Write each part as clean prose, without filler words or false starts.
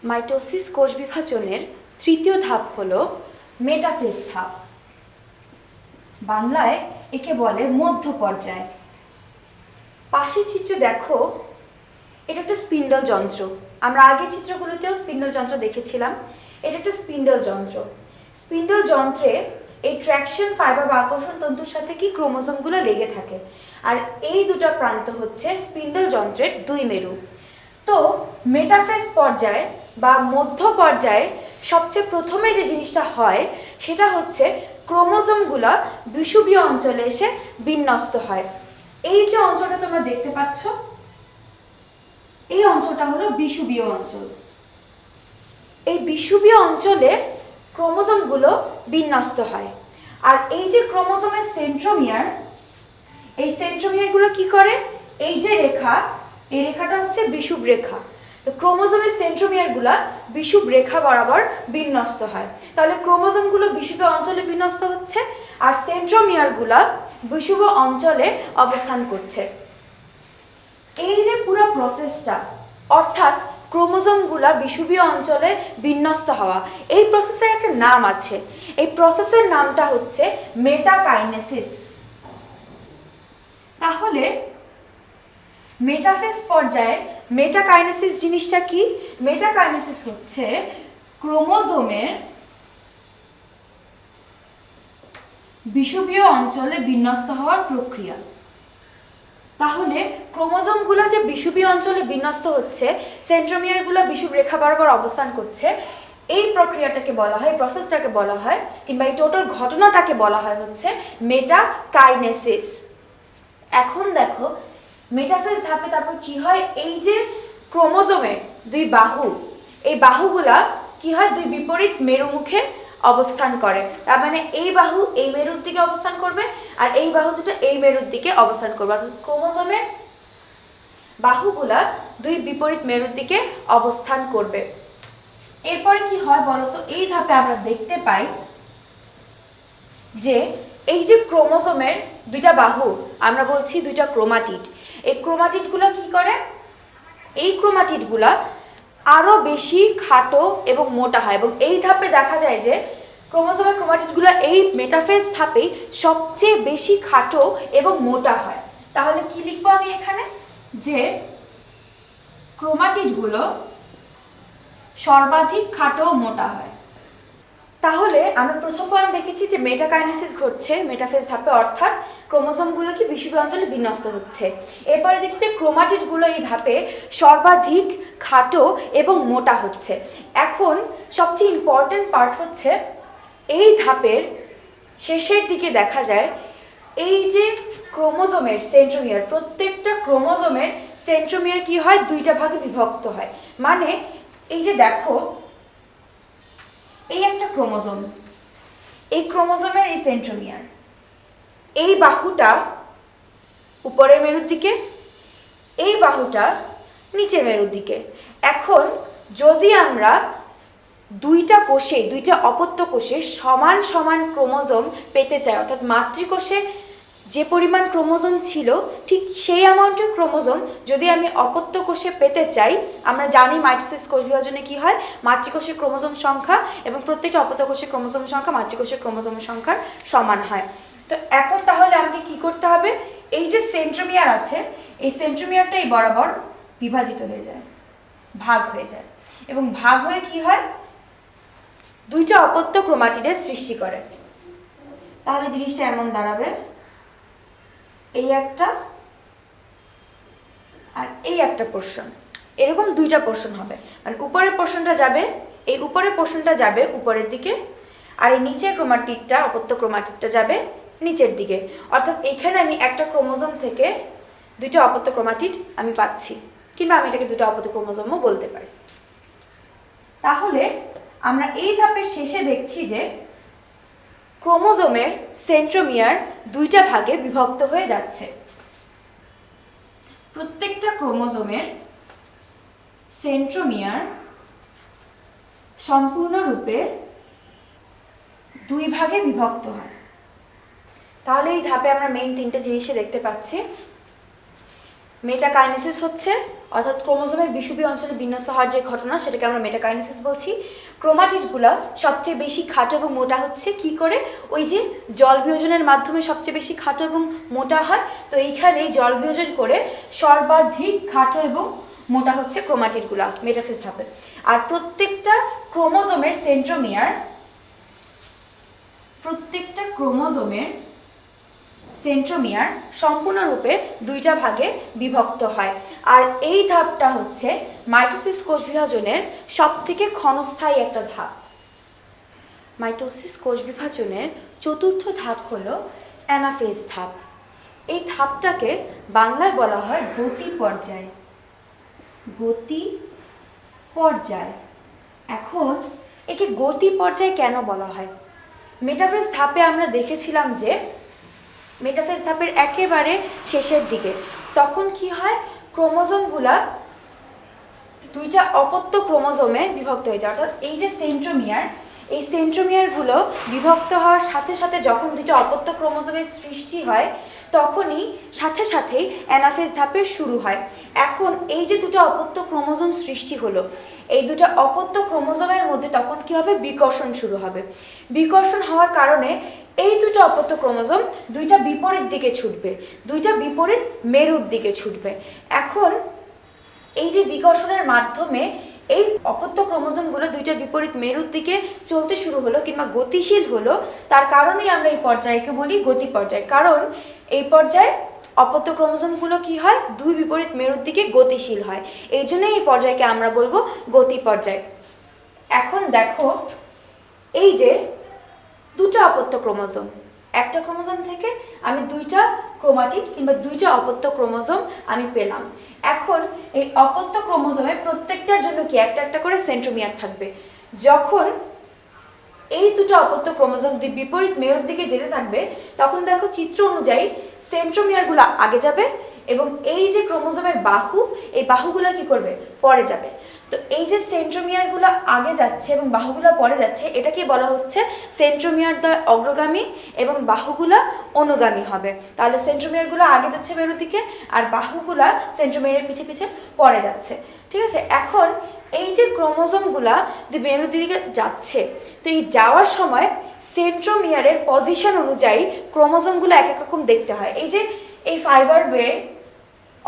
Mitosis কোষ বিভাজনের তৃতীয় ধাপ হলো মেটাফেজ ধাপ। বাংলায় একে বলে মধ্য পর্যায়। পাশের চিত্র দেখো, এটা একটা স্পিন্ডল যন্ত্র। আমরা আগে চিত্রগুলোতেও স্পিন্ডল যন্ত্র দেখেছিলাম। এটা একটা স্পিন্ডল যন্ত্র। স্পিন্ডল যন্ত্রে এই ট্র্যাকশন ফাইবার বা আকর্ষণ তন্তুর সাথে কি ক্রোমোজোমগুলো লেগে থাকে, আর এই দুটো প্রান্ত হচ্ছে স্পিন্ডল যন্ত্রের দুই মেরু। তো মেটাফেজ পর্যায়ে বা মধ্য পর্যায়ে সবচেয়ে প্রথমে যে জিনিসটা হয় সেটা হচ্ছে ক্রোমোজোমগুলো বিষুবীয় অঞ্চলে এসে বিন্যস্ত হয়। এই যে অঞ্চলটা তোমরা দেখতে পাচ্ছ, এই অঞ্চলটা হলো বিষুবীয় অঞ্চল। এই বিষুবীয় অঞ্চলে ক্রোমোজোমগুলো বিন্যস্ত হয়। আর এই যে ক্রোমোজোমের সেন্ট্রোমিয়ার, এই সেন্ট্রোমিয়ারগুলো কি করে, এই যে রেখা, এই রেখাটা হচ্ছে বিষুব রেখা। তো ক্রোমোজোমের সেন্ট্রোমিয়ারগুলো বিষুব রেখা বরাবর বিন্যস্ত হয়। তাহলে ক্রোমোজোমগুলো বিষুবীয় অঞ্চলে বিন্যস্ত হচ্ছে আর সেন্ট্রোমিয়ারগুলো বিষুব অঞ্চলে অবস্থান করছে। এই যে পুরো প্রসেসটা, অর্থাৎ ক্রোমোজোমগুলা বিষুবীয় অঞ্চলে বিন্যস্ত হওয়া, এই প্রসেসের একটা নাম আছে। এই প্রসেসের নামটা হচ্ছে মেটাকাইনেসিস। তাহলে মেটাফেজ পর্যায়ে মেটাকাইনেসিস জিনিসটা কি? মেটাকাইনেসিস হচ্ছে ক্রোমোজোমের বিষুবীয় অঞ্চলে বিন্যস্ত হওয়ার প্রক্রিয়া। তাহলে ক্রোমোজোমগুলো যে বিষুবীয় অঞ্চলে বিন্যস্ত হচ্ছে, সেন্ট্রোমিয়ারগুলো বিষুব রেখা বরাবর অবস্থান করছে, এই প্রক্রিয়াটাকে বলা হয়, প্রসেসটাকে বলা হয়, কিংবা এই টোটাল ঘটনাটাকে বলা হয় হচ্ছে মেটাকাইনেসিস। এখন দেখো মেটাফেজ ধাপে তারপর কি হয়, এই যে ক্রোমোজোমের দুই বাহু, এই বাহুগুলা কি হয়, দুই বিপরীত মেরুমুখে অবস্থান করে। তার মানে এই বাহু এই মেরুর দিকে অবস্থান করবে আর এই বাহু দুটো এই মেরুর দিকে অবস্থান করবে। অর্থাৎ ক্রোমোজোমের বাহুগুলা দুই বিপরীত মেরুর দিকে অবস্থান করবে। এরপরে কি হয় বলতো, এই ধাপে আমরা দেখতে পাই যে এই যে ক্রোমোজোমের দুইটা বাহু, আমরা বলছি দুইটা ক্রোমাটিড, এই ক্রোমাটিডগুলো কি করে, এই ক্রোমাটিডগুলা আরো বেশি খাটো এবং মোটা হয়। এবং এই ধাপে দেখা যায় যে ক্রোমোজোমের ক্রোমাটিডগুলো এই মেটাফেজ ধাপেই সবচেয়ে বেশি খাটো এবং মোটা হয়। তাহলে কি লিখবো আমি এখানে, যে ক্রোমাটিডগুলো সর্বাধিক খাটো ও মোটা হয়। তাহলে আমরা প্রথম পয়েন্ট দেখেছি যে মেটাকাইনেসিস ঘটছে মেটাফেজ ধাপে, অর্থাৎ ক্রোমোজোমগুলো কি বিষুবীয় অঞ্চলে বিন্যস্ত হচ্ছে। এরপরে দেখছি যে ক্রোমাটিডগুলো এই ধাপে সর্বাধিক খাটো এবং মোটা হচ্ছে। এখন সবচেয়ে ইম্পর্টেন্ট পার্ট হচ্ছে এই ধাপের শেষের দিকে দেখা যায় এই যে ক্রোমোজোমের সেন্ট্রোমিয়ার, প্রত্যেকটা ক্রোমোজোমের সেন্ট্রোমিয়ার কি হয়, দুইটা ভাগে বিভক্ত হয়। মানে এই যে দেখো, এই একটা ক্রোমোজোম, এই ক্রোমোজোমের এই সেন্ট্রোমিয়ার, এই বাহুটা উপরের মেরুর দিকে, এই বাহুটা নিচের মেরুর দিকে। এখন যদি আমরা দুইটা কোষে, দুইটা অপত্য কোষে সমান সমান ক্রোমোজোম পেতে চাই, অর্থাৎ মাতৃকোষে যে পরিমাণ ক্রোমোজোম ছিল ঠিক সেই অ্যামাউন্টের ক্রোমোজোম যদি আমি অপত্য কোষে পেতে চাই, আমরা জানি মাইটোসিস কোষ বিভাজনে কি হয়, মাতৃকোষের ক্রোমোজোম সংখ্যা এবং প্রত্যেকটা অপত্য কোষের ক্রোমোজোম সংখ্যা মাতৃকোষের ক্রোমোজোম সংখ্যার সমান হয়। তো এখন তাহলে আমাকে কি করতে হবে, এই যে সেন্ট্রোমিয়ার আছে, এই সেন্ট্রোমিয়ারটা এই বরাবর বিভাজিত হয়ে যায়, ভাগ হয়ে যায়, এবং ভাগ হয়ে কি হয়, দুইটা অপত্য ক্রোমাটিডের সৃষ্টি করে। তাহলে জিনিসটা এমন দাঁড়াবে, এই একটা আর এই একটা পোরশন, এরকম দুইটা পোরশন হবে। মানে উপরের পোরশনটা যাবে, এই উপরের পোরশনটা যাবে উপরের দিকে, আর এই নিচের ক্রোমাটিডটা, অপত্য ক্রোমাটিডটা যাবে নিচের দিকে। অর্থাৎ এখানে আমি একটা ক্রোমোজোম থেকে দুইটা অপত্য ক্রোমাটিড আমি পাচ্ছি, কিংবা আমি এটাকে দুটো অপত্য ক্রোমোজোমও বলতে পারি। তাহলে আমরা এই ধাপের শেষে দেখছি যে ক্রোমোজোমের সেন্ট্রোমিয়ার দুইটা ভাগে বিভক্ত হয়ে যাচ্ছে। প্রত্যেকটা ক্রোমোজোমের সেন্ট্রোমিয়ার সম্পূর্ণরূপে দুই ভাগে বিভক্ত হয়। তাহলে এই ধাপে আমরা মেইন তিনটে জিনিসই দেখতে পাচ্ছি। মেটাকাইনেসিস হচ্ছে অর্থাৎ ক্রোমোজোমের বিষুবীয় অঞ্চলে বিন্যস্ত হওয়ার যে ঘটনা সেটাকে আমরা মেটাকাইনেসিস বলছি। ক্রোমাটিডগুলো সবচেয়ে বেশি খাটো এবং মোটা হচ্ছে কি করে, ওই যে জল বিয়োজনের মাধ্যমে সবচেয়ে বেশি খাটো এবং মোটা হয়, তো এইখানে জল বিয়োজন করে সর্বাধিক খাটো এবং মোটা হচ্ছে ক্রোমাটিডগুলো মেটাফেজ ধাপে। আর প্রত্যেকটা ক্রোমোজোমের সেন্ট্রোমিয়ার সম্পূর্ণরূপে দুইটা ভাগে বিভক্ত হয়। আর এই ধাপটা হচ্ছে মাইটোসিস কোষ বিভাজনের সবথেকে ক্ষণস্থায়ী একটা ধাপ। মাইটোসিস কোষ বিভাজনের চতুর্থ ধাপ হলো অ্যানাফেজ ধাপ। এই ধাপটাকে বাংলায় বলা হয় গতি পর্যায়। এখন একে গতি পর্যায় কেন বলা হয়? মেটাফেজ ধাপে আমরা দেখেছিলাম যে মেটাফেজ ধাপের একেবারে শেষের দিকে তখন কি হয়, ক্রোমোজোমগুলা দুইটা অপত্য ক্রোমোজোমে বিভক্ত হয়ে যায়। অর্থাৎ এই যে এই সেন্ট্রোমিয়ারগুলো বিভক্ত হওয়ার সাথে সাথে যখন দুইটা অপত্য ক্রোমোজোমের সৃষ্টি হয় তখনই সাথেই অ্যানাফেজ ধাপের শুরু হয়। এখন এই যে দুটো অপত্য ক্রোমোজোম সৃষ্টি হলো, এই দুটো অপত্য ক্রোমোজোমের মধ্যে তখন কি হবে, বিকর্ষণ শুরু হবে। বিকর্ষণ হওয়ার কারণে এই দুটো অপত্য ক্রোমোজোম দুইটা বিপরীত দিকে ছুটবে, দুইটা বিপরীত মেরুর দিকে ছুটবে। এখন এই যে বিকর্ষণের মাধ্যমে এই অপত্য ক্রোমোজোমগুলো দুইটা বিপরীত মেরুর দিকে চলতে শুরু হলো কিংবা গতিশীল হলো, তার কারণেই আমরা এই পর্যায়কে বলি গতি পর্যায়। কারণ এই পর্যায়ে অপত্য ক্রোমোজোমগুলো কি হয়, দুই বিপরীত মেরুর দিকে গতিশীল হয়, এই জন্যই এই পর্যায়কে আমরা বলবো গতি পর্যায়। এখন দেখো এই যে দুটো অপত্য ক্রোমোজোম, একটা ক্রোমোজোম থেকে আমি দুইটা ক্রোমাটিড কিংবা দুইটা অপত্য ক্রোমোজোম আমি পেলাম। এখন এই অপত্য ক্রোমোজোমে প্রত্যেকটার জন্য কি একটা একটা করে সেন্ট্রোমিয়ার থাকবে। যখন এই দুটো অপত্য ক্রোমোজোম দুই বিপরীত মেরুর দিকে যেতে থাকবে তখন দেখো চিত্র অনুযায়ী সেন্ট্রোমিয়ারগুলো আগে যাবে এবং এই যে ক্রোমোজোমের বাহু, এই বাহুগুলো কি করবে, পরে যাবে। তো এই যে সেন্ট্রোমিয়ারগুলো আগে যাচ্ছে এবং বাহুগুলো পরে যাচ্ছে, এটাকে বলা হচ্ছে সেন্ট্রোমিয়ারদ্বয় অগ্রগামী এবং বাহুগুলা অনুগামী হবে। তাহলে সেন্ট্রোমিয়ারগুলো আগে যাচ্ছে মেরুর দিকে আর বাহুগুলা সেন্ট্রোমিয়ারের পিছে পিছে পরে যাচ্ছে। ঠিক আছে, এখন এই যে ক্রোমোজোমগুলা মেরুর দিকে যাচ্ছে, তো এই যাওয়ার সময় সেন্ট্রোমিয়ারের পজিশন অনুযায়ী ক্রোমোজোমগুলো এক এক রকম দেখতে হয়। এই যে এই ফাইবার ওয়ে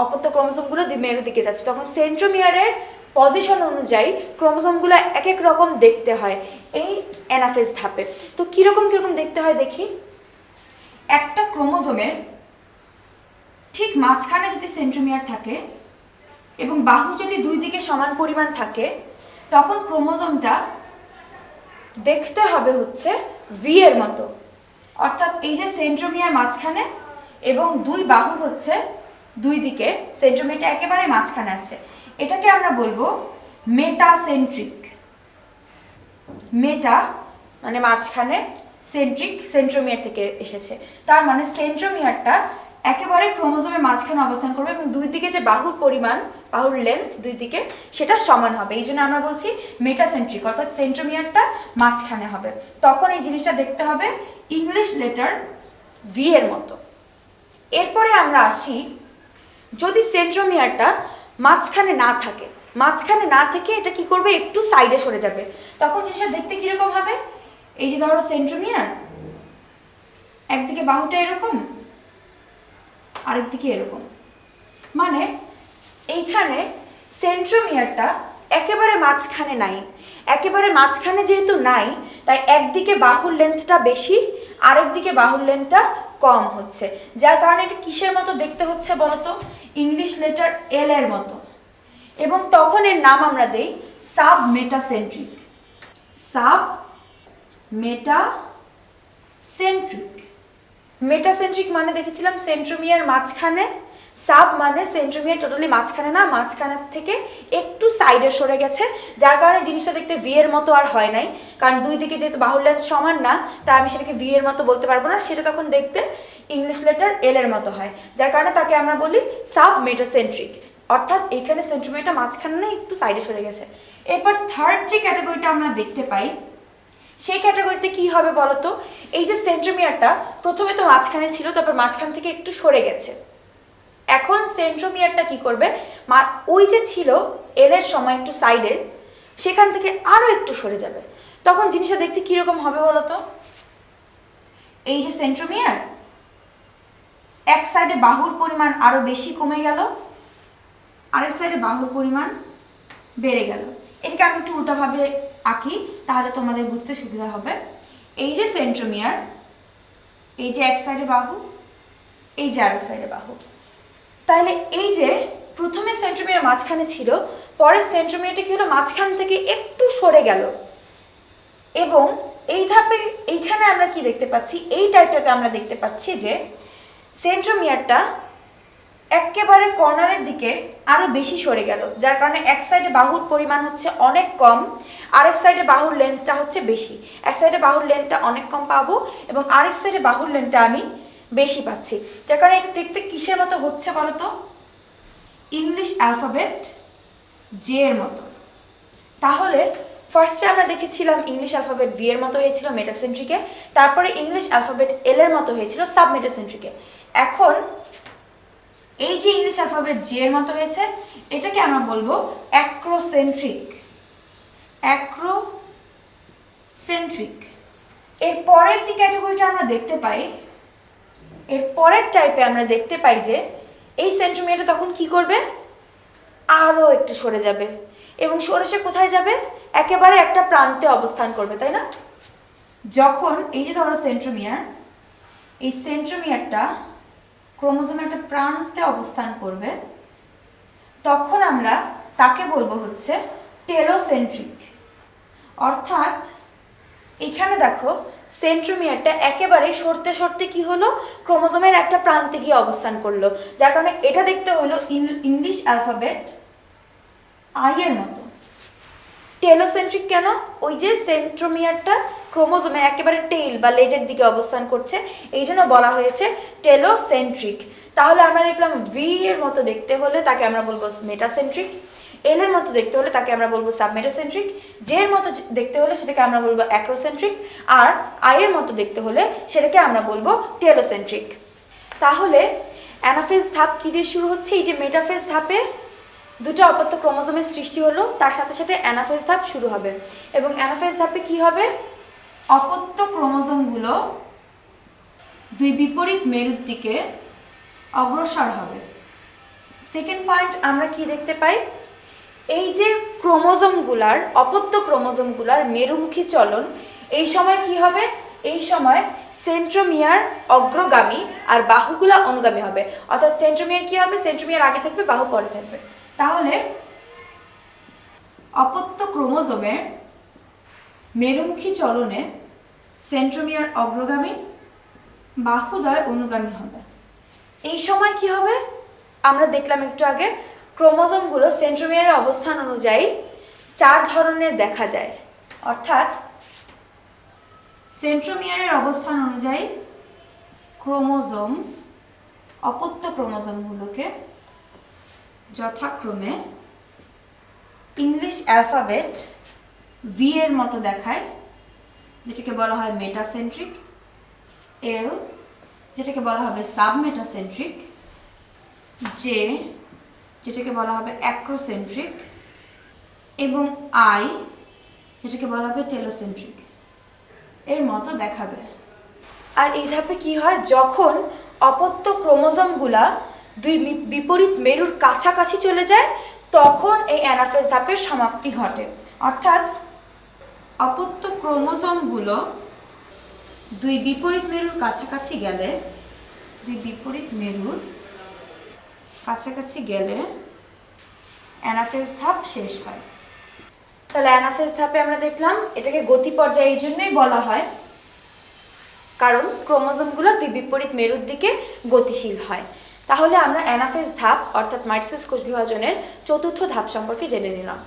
অপত্য ক্রোমোজোমগুলো মেরুর দিকে যাচ্ছে, তখন সেন্ট্রোমিয়ারের পজিশন অনুযায়ী ক্রোমোজোমগুলো এক এক রকম দেখতে হয় এই অ্যানাফেজ ধাপে। তো কিরকম দেখতে হয় দেখি। একটা ক্রোমোজোমের ঠিক মাঝখানে যদি সেন্ট্রোমিয়ার থাকে এবং বাহু যদি দুই দিকে সমান পরিমাণ থাকে, তখন ক্রোমোজোমটা দেখতে হবে হচ্ছে ভি এর মতো। অর্থাৎ এই যে সেন্ট্রোমিয়ার মাঝখানে এবং দুই বাহু হচ্ছে দুই দিকে, সেন্ট্রোমিয়ারটা একেবারে মাঝখানে আছে, এটাকে আমরা বলবো মেটাসেন্ট্রিক। মেটা মানে মাঝখানে, সেন্ট্রিক সেন্ট্রোমিয়ার থেকে এসেছে, তার মানে সেন্ট্রোমিয়ারটা একেবারে ক্রোমোজোমের মাঝখানে অবস্থান করবে এবং দুই দিকে যে বাহুর পরিমাণ, বাহুর লেন্থ দুই দিকে সেটা সমান হবে, এই জন্য আমরা বলছি মেটাসেন্ট্রিক, অর্থাৎ সেন্ট্রোমিয়ারটা মাঝখানে হবে। তখন এই জিনিসটা দেখতে হবে ইংলিশ লেটার ভি এর মতো। এরপরে আমরা আসি, যদি সেন্ট্রোমিয়ারটা মাঝখানে না থেকে এটা কি করবে, একটু সাইডে সরে যাবে, তখন জিনিসটা দেখতে কিরকম হবে। এই যে ধরো সেন্ট্রোমিয়ার, একদিকে বাহুটা এরকম আরেকদিকে এরকম, মানে এইখানে সেন্ট্রোমিয়ারটা একেবারে মাঝখানে নাই। একেবারে মাঝখানে যেহেতু নাই, তাই একদিকে বাহুর লেন্থটা বেশি আরেকদিকে বাহুর লেন্থটা কম হচ্ছে, যার কারণে এটা কিসের মতো দেখতে হচ্ছে বলতো, ইংলিশ লেটার এল এর মতো। এবং তখন এর নাম আমরা দেই সাবমেটাসেন্ট্রিক। মেটাসেন্ট্রিক মানে দেখেছিলাম সেন্ট্রোমিয়ার মাঝখানে, সাব মানে সেন্ট্রোমিয়ার টোটালি মাঝখানে না, মাঝখানের থেকে একটু সাইডে সরে গেছে, যার কারণে জিনিসটা দেখতে ভি এর মতো আর হয় নাই। কারণ দুই দিকে যেহেতু বাহুর লেন্থ সমান না, তাই আমি সেটাকে ভি এর মতো বলতে পারবো না, সেটা তখন দেখতে ইংলিশ লেটার এল এর মতো হয়, যার কারণে তাকে আমরা বলি সাবমেটাসেন্ট্রিক। অর্থাৎ এখানে সেন্ট্রোমিয়ারটা মাঝখানে না, একটু সাইডে সরে গেছে। এরপর থার্ড যে ক্যাটাগরিটা আমরা দেখতে পাই, সেই ক্যাটাগরিতে কি হবে বলতো, এই যে সেন্ট্রোমিয়ারটা প্রথমে তো মাঝখানে ছিল, তারপর মাঝখান থেকে একটু সরে গেছে, এখন সেন্ট্রোমিয়ারটা কি করবে, ওই যে ছিল এল এর সময় একটু সাইডে, সেখান থেকে আরো একটু সরে যাবে। তখন জিনিসটা দেখতে কিরকম হবে বলতো? এই যে সেন্ট্রোমিয়ার, এক সাইডে বাহুর পরিমাণ আরো বেশি কমে গেল, আরেক সাইডে বাহুর পরিমাণ বেড়ে গেল। এটাকে আমি একটু উল্টাভাবে আঁকি, তাহলে তোমাদের বুঝতে সুবিধা হবে। এই যে সেন্ট্রোমিয়ার, এই যে এক সাইডে বাহু, এই যে আরেক সাইডে বাহু। তাহলে এই যে প্রথমে সেন্ট্রোমিয়ার মাঝখানে ছিল, পরের সেন্ট্রোমিয়ারটা কি হলো, মাঝখান থেকে একটু সরে গেল। এবং এই ধাপে এইখানে আমরা কি দেখতে পাচ্ছি, এই টাইপটাতে আমরা দেখতে পাচ্ছি যে সেন্ট্রোমিয়ারটা একেবারে কর্নারের দিকে আরো বেশি সরে গেল, যার কারণে এক সাইডে বাহুর পরিমাণ হচ্ছে অনেক কম, আরেক সাইডে বাহুর লেন্থটা হচ্ছে বেশি। এক সাইডে বাহুর লেন্থটা অনেক কম পাবো এবং আরেক সাইডে বাহুর লেন্থটা আমি বেশি পাচ্ছি, যার কারণে এটা দেখতে কিসের মতো হচ্ছে বলতো? ইংলিশ অ্যালফাবেট জে এর মতো। তাহলে ফার্স্টে আমরা দেখেছিলাম ইংলিশ অ্যালফাবেট ভি এর মতো হয়েছিল মেটাসেন্ট্রিকে, তারপরে ইংলিশ অ্যালফাবেট এল এর মতো হয়েছিল সাবমেটাসেন্ট্রিকে। এখন এই যে ইংলিশ অ্যালফাবেট জে এর মতো হয়েছে, এটাকে আমরা বলবো অ্যাক্রোসেন্ট্রিক। অ্যাক্রোসেন্ট্রিক। এর পরের যে ক্যাটাগরিটা আমরা দেখতে পাই, এর পরের টাইপে আমরা দেখতে পাই যে এই সেন্ট্রোমিয়ারটা তখন কি করবে, আরো একটু সরে যাবে এবং সরে সে কোথায় যাবে, একেবারে একটা প্রান্তে অবস্থান করবে, তাই না? যখন এই যে ধরো সেন্ট্রোমিয়ার, এই সেন্ট্রোমিয়ারটা ক্রোমোজোমের একটা প্রান্তে অবস্থান করবে, তখন আমরা তাকে বলবো হচ্ছে টেলোসেন্ট্রিক। অর্থাৎ এখানে দেখো সেন্ট্রোমিয়ারটা একেবারে সরতে সরতে কি হলো, ক্রোমোজোমের একটা প্রান্তে গিয়ে অবস্থান করলো, যার কারণে এটা দেখতে হলো ইংলিশ অ্যালফাবেট আই এর মতো। টেলোসেন্ট্রিক কেন? ওই যে সেন্ট্রোমিয়ারটা ক্রোমোজোমের একেবারে টেইল বা লেজের দিকে অবস্থান করছে, এই জন্য বলা হয়েছে টেলোসেন্ট্রিক। তাহলে আমরা দেখলাম ভি এর মতো দেখতে হলে তাকে আমরা বলবো মেটাসেন্ট্রিক, এল এর মতো দেখতে হলে তাকে আমরা বলবো সাবমেটাসেন্ট্রিক, জে এর মতো দেখতে হলে সেটাকে আমরা বলবো অ্যাক্রোসেন্ট্রিক, আর আই এর মতো দেখতে হলে সেটাকে আমরা বলবো টেলোসেন্ট্রিক। তাহলে অ্যানাফেজ ধাপ কি দিয়ে শুরু হচ্ছে? এই যে মেটাফেজ ধাপে দুটো অপত্য ক্রোমোজোমের সৃষ্টি হলো, তার সাথে সাথে অ্যানাফেজ ধাপ শুরু হবে এবং অ্যানাফেজ ধাপে কি হবে, অপত্য ক্রোমোজোমগুলো দুই বিপরীত মেরুর দিকে অগ্রসর হবে। সেকেন্ড পয়েন্ট আমরা কি দেখতে পাই, এই যে ক্রোমোজোমগুলার, অপত্য ক্রোমোজোমগুলার মেরুমুখী চলন, এই সময় কি হবে, এই সময় সেন্ট্রোমিয়ার অগ্রগামী আর বাহুগুলা অনুগামী হবে। অর্থাৎ সেন্ট্রোমিয়ার কি হবে, সেন্ট্রোমিয়ার আগে থাকবে, বাহু পরে থাকবে। তাহলে অপত্য ক্রোমোজোমের মেরুমুখী চলনে সেন্ট্রোমিয়ার অগ্রগামী, বাহুদ্বয় অনুগামী হবে। এই সময় কি হবে, আমরা দেখলাম একটু আগে ক্রোমোজোমগুলো সেন্ট্রোমিয়ারের অবস্থান অনুযায়ী চার ধরনের দেখা যায়। অর্থাৎ সেন্ট্রোমিয়ারের অবস্থান অনুযায়ী ক্রোমোজোম, অপত্য ক্রোমোজোমগুলোকে যথাক্রমে ইংলিশ অ্যালফাবেট ভি এর মতো দেখায়, যেটাকে বলা হয় মেটাসেন্ট্রিক, এল যেটাকে বলা হবে সাবমেটাসেন্ট্রিক, জে যেটাকে বলা হবে অ্যাক্রোসেন্ট্রিক এবং আই যেটাকে বলা হবে টেলোসেন্ট্রিক এর মতো দেখাবে। আর এই ধাপে কি হয়, যখন অপত্য ক্রোমোজোমগুলা দুই বিপরীত মেরুর কাছাকাছি চলে যায়, তখন এই অ্যানাফেজ ধাপের সমাপ্তি ঘটে। অর্থাৎ অপত্য ক্রোমোজোমগুলো দুই বিপরীত মেরুর কাছাকাছি গেলে, দুই বিপরীত মেরুর কাছাকাছি গেলে অ্যানাফেজ ধাপ শেষ হয়। তাহলে অ্যানাফেজ ধাপে আমরা দেখলাম এটাকে গতি পর্যায় এই জন্যই বলা হয়, কারণ ক্রোমোজোমগুলো দুই বিপরীত মেরুর দিকে গতিশীল হয়। তাহলে আমরা অ্যানাফেজ ধাপ অর্থাৎ মাইটোসিস কোষ বিভাজনের চতুর্থ ধাপ সম্পর্কে জেনে নিলাম।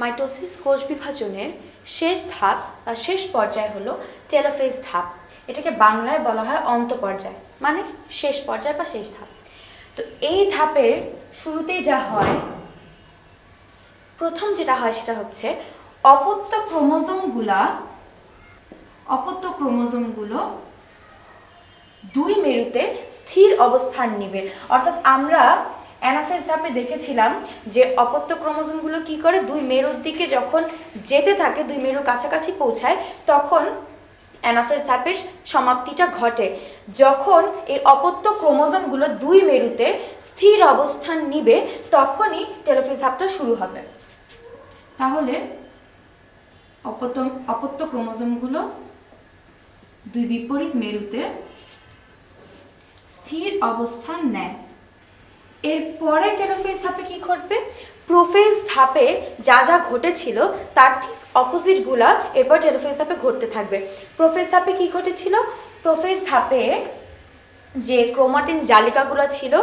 মাইটোসিস কোষ বিভাজনের শেষ ধাপ বা শেষ পর্যায় হলো টেলোফেজ ধাপ। এটাকে বাংলায় বলা হয় অন্তঃপর্যায়, মানে শেষ পর্যায় বা শেষ ধাপ। তো এই ধাপের শুরুতেই যা হয়, প্রথম যেটা হয় সেটা হচ্ছে অপত্য ক্রোমোজোমগুলো দুই মেরুতে স্থির অবস্থান নিবে। অর্থাৎ আমরা অ্যানাফেজ ধাপে দেখেছিলাম যে অপত্য ক্রোমোজোমগুলো কি করে, দুই মেরুর দিকে যখন যেতে থাকে, দুই মেরুর কাছাকাছি পৌঁছায়, তখন অ্যানাফেজ ধাপের সমাপ্তিটা ঘটে। যখন এই অপত্য ক্রোমোজোমগুলো দুই মেরুতে স্থির অবস্থান নিবে তখনই টেলোফেজ ধাপটা শুরু হবে। তাহলে অপত্য ক্রোমোজোমগুলো দুই বিপরীত মেরুতে স্থির অবস্থান নেয়। এরপরে টেলোফেজ ধাপে কি ঘটবে, প্রোফেজ ধাপে যা যা ঘটেছিল তার ঠিক অপোজিটগুলা এরপর টেলোফেজ ধাপে ঘটতে থাকবে। প্রোফেজ ধাপে কি ঘটেছিল, প্রোফেজ ধাপে যে ক্রোমাটিন জালিকাগুলো ছিল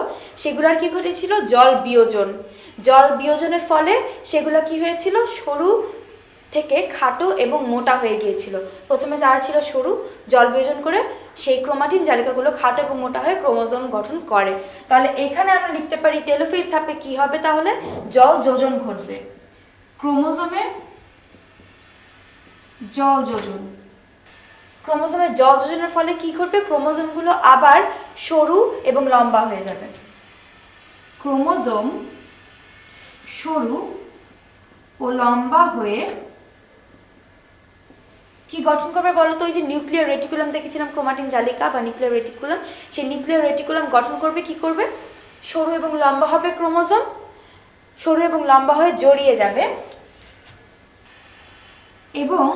সেগুলার কি ঘটেছিল, জল বিয়োজনের ফলে সেগুলো কি হয়েছিল, সরু থেকে খাটো এবং মোটা হয়ে গিয়েছিল। প্রথমে তারা ছিল সরু, জল বিয়োজন করে সেই ক্রোমাটিন জালিকাগুলো খাটো এবং মোটা হয়ে ক্রোমোজোম গঠন করে। তাহলে এখানে আমরা লিখতে পারি টেলোফেজ ধাপে কি হবে, তাহলে জল যোজন ঘটবে, ক্রোমোজোমের জল যোজন। ক্রোমোজোমের জল যোজনের ফলে কি ঘটবে, ক্রোমোজোমগুলো আবার সরু এবং লম্বা হয়ে যাবে। ক্রোমোজোম সরু ও লম্বা হয়ে কি গঠন করবে বলতো, ওই যে নিউক্লিয়ার রেটিকুলাম দেখেছিলাম, ক্রোমাটিন জালিকা বা নিউক্লিয়ার রেটিকুলাম, সেই নিউক্লিয়ার রেটিকুলাম গঠন করবে, কি করবে, সরু এবং লম্বা হবে ক্রোমোজোম, সরু এবং লম্বা হয়ে জড়িয়ে যাবে এবং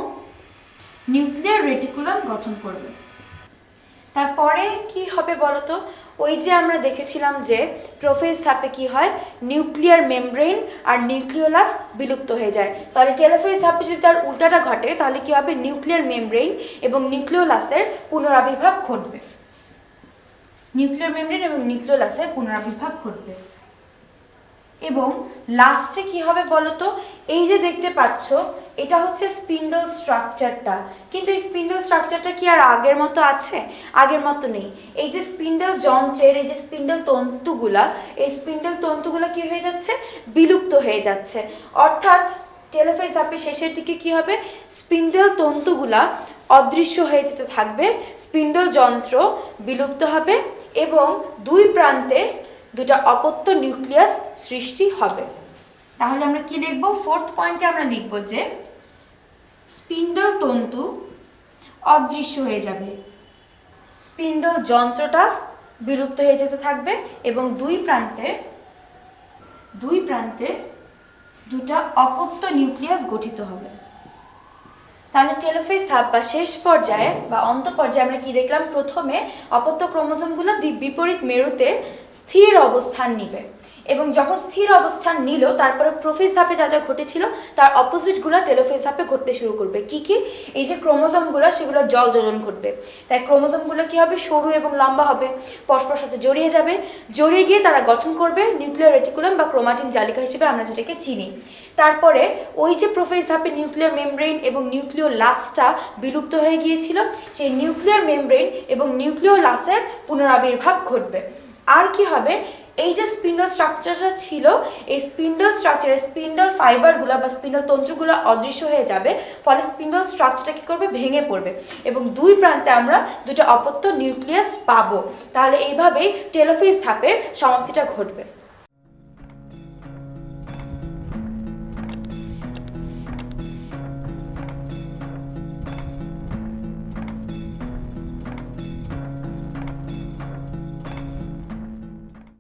নিউক্লিয়ার রেটিকুলাম গঠন করবে। তারপরে কি হবে বলতো, ওই যে আমরা দেখেছিলাম যে প্রোফেজ ধাপে কি হয়, নিউক্লিয়ার মেমব্রেন আর নিউক্লিওলাস বিলুপ্ত হয়ে যায়। তাহলে টেলোফেজ ধাপে যদি তার উল্টাটা ঘটে তাহলে কি হবে, নিউক্লিয়ার মেমব্রেন এবং নিউক্লিওলাসের পুনরাবির্ভাব ঘটবে। নিউক্লিয়ার মেমব্রেন এবং নিউক্লিওলাসের পুনরাবির্ভাব ঘটবে। এবং লাস্টে কি হবে বলতো, এই যে দেখতে পাচ্ছ এটা হচ্ছে স্পিন্ডল স্ট্রাকচারটা, কিন্তু এই স্পিন্ডল স্ট্রাকচারটা কি আর আগের মতো আছে, আগের মতো নেই। এই যে স্পিন্ডল যন্ত্রের এই যে স্পিন্ডল তন্তুগুলা, এই স্পিন্ডল তন্তুগুলা কি হয়ে যাচ্ছে, বিলুপ্ত হয়ে যাচ্ছে। অর্থাৎ টেলোফেজ ধাপের শেষের দিকে কি হবে, স্পিন্ডল তন্তুগুলা অদৃশ্য হয়ে যেতে থাকবে, স্পিন্ডল যন্ত্র বিলুপ্ত হবে এবং দুই প্রান্তে দুটা অপত্য নিউক্লিয়াস সৃষ্টি হবে। তাহলে আমরা কি লিখব, ফোর্থ পয়েন্টে আমরা লিখব যে স্পিন্ডল তন্তু অদৃশ্য হয়ে যাবে, স্পিন্ডল যন্ত্রটা বিলুপ্ত হয়ে যেতে থাকবে এবং দুই প্রান্তে দুটা অপত্য নিউক্লিয়াস গঠিত হবে। তাহলে টেলোফেজ ধাপ বা শেষ পর্যায়ে বা অন্ত পর্যায়ে আমরা কি দেখলাম, প্রথমে অপত্য ক্রোমোজোমগুলো বিপরীত মেরুতে স্থির অবস্থান নিবে এবং যখন স্থির অবস্থান নিল তারপরে প্রোফেজ ধাপে যা যা ঘটেছিল তার অপোজিটগুলো টেলোফেজ ধাপে ঘটতে শুরু করবে। কি কি, এই যে ক্রোমোজোমগুলো সেগুলো জল যোজন ঘটবে। তাই ক্রোমোজোমগুলো কি হবে, সরু এবং লম্বা হবে, পরস্পর সাথে জড়িয়ে যাবে, জড়িয়ে গিয়ে তারা গঠন করবে নিউক্লিয়ার রেটিকুলাম বা ক্রোমাটিন জালিকা হিসেবে আমরা যেটাকে চিনি। তারপরে ওই যে প্রোফেজ ধাপে নিউক্লিয়ার মেমব্রেন এবং নিউক্লিওলাসটা বিলুপ্ত হয়ে গিয়েছিল, সেই নিউক্লিয়ার মেমব্রেন এবং নিউক্লিওলাসের পুনরাবির্ভাব ঘটবে। আর কি হবে, এই যে স্পিন্ডল স্ট্রাকচারটা ছিল, এই স্পিন্ডল স্ট্রাকচারের স্পিন্ডল ফাইবারগুলো বা স্পিন্ডল তন্তুগুলো অদৃশ্য হয়ে যাবে, ফলে স্পিন্ডল স্ট্রাকচারটা কী করবে, ভেঙে পড়বে এবং দুই প্রান্তে আমরা দুটো অপত্য নিউক্লিয়াস পাবো। তাহলে এইভাবেই টেলোফেজ ধাপের সমাপ্তিটা ঘটবে।